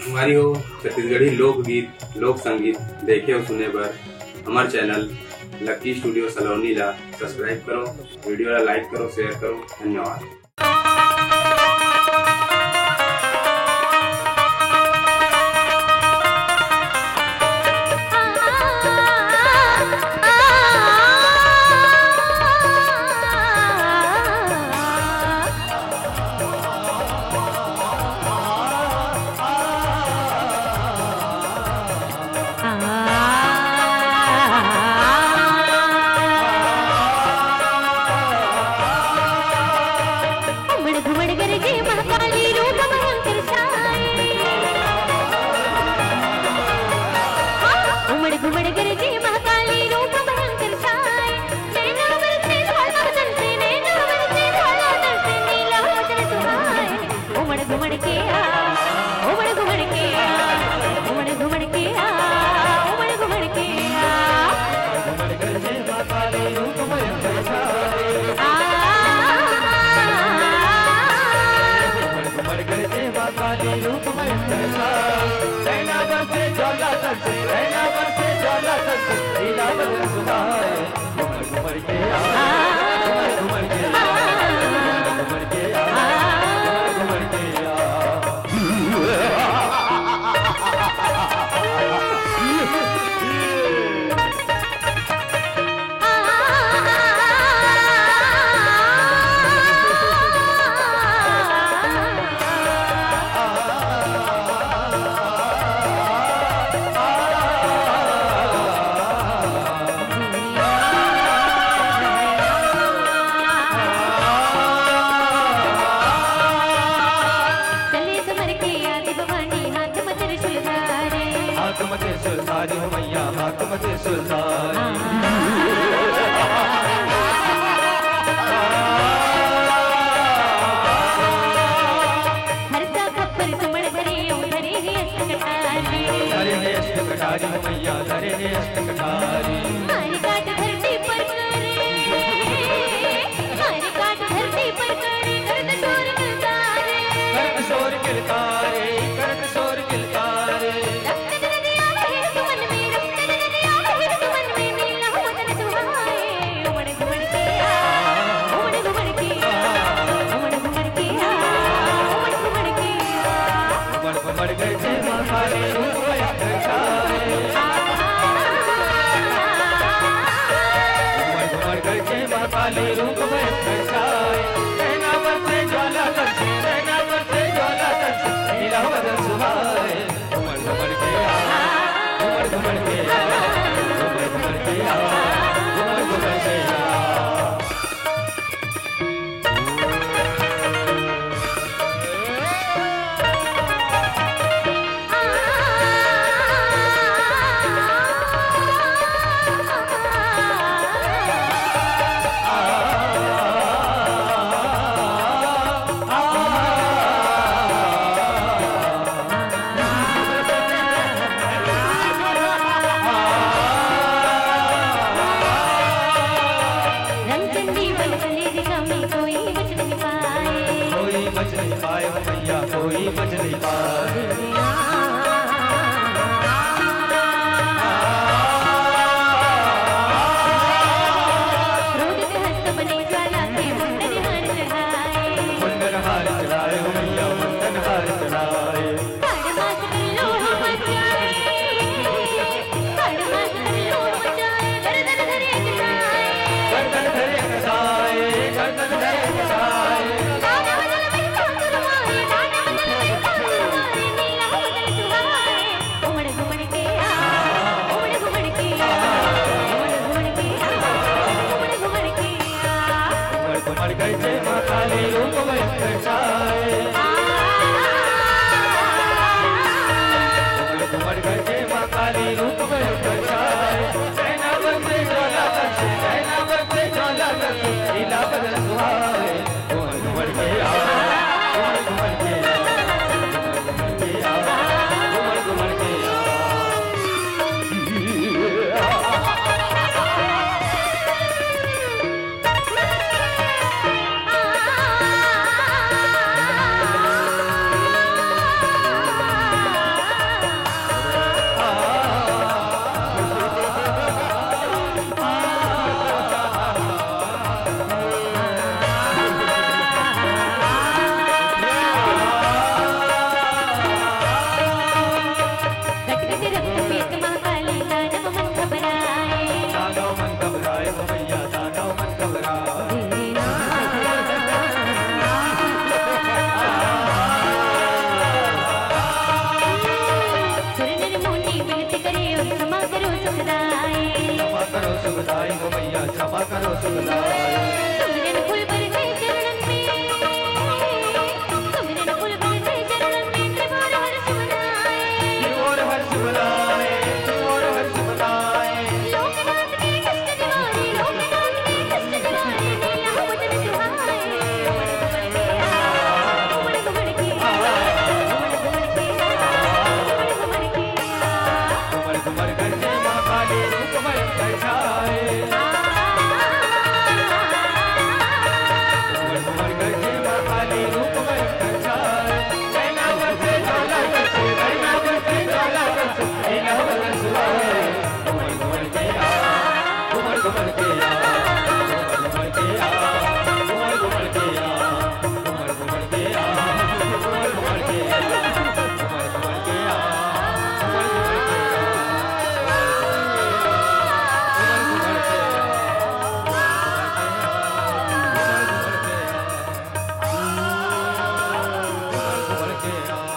हमारी हो छत्तीसगढ़ी लोकगीत लोक संगीत देखे और सुने पर हमारे चैनल लकी स्टूडियो सलोनी ला सब्सक्राइब करो, वीडियो ला लाइक करो, शेयर करो। धन्यवाद। करो सुख लाए। सुमिरन फूल बरसे चरणन में, सुमिरन फूल बरसे चरणन में, त्रिभुवन हर्ष मनाए, त्रिभुवन हर्ष मनाए, त्रिभुवन हर्ष मनाए। लोकनाथ के कष्ट निवारे, लोकनाथ के कष्ट निवारे, नीला वदन सुहाए, घुमड़ घुमड़ के आ, घुमड़ घुमड़ के आ, घुमड़ घुमड़ के आ, घुमड़ घुमड़ गरजे माँ काली रूप भयंकर छाए। घुमड़ घुमड़ गरजे माँ काली रूप भयंकर छाए। नैना बरसे ज्वाला बरसे, नैना बरसे ज्वाला बरसे, नीला वदन सुहाए। घुमड़ घुमड़ के आ, घुमड़ घुमड़ के आ, घुमड़ घुमड़ के आ, घुमड़ घुमड़ के आ, घुमड़ घुमड़ के आ, घुमड़ घुमड़ के आ, घुमड़ घुमड़ के आ, घुमड़ घुमड़ के आ।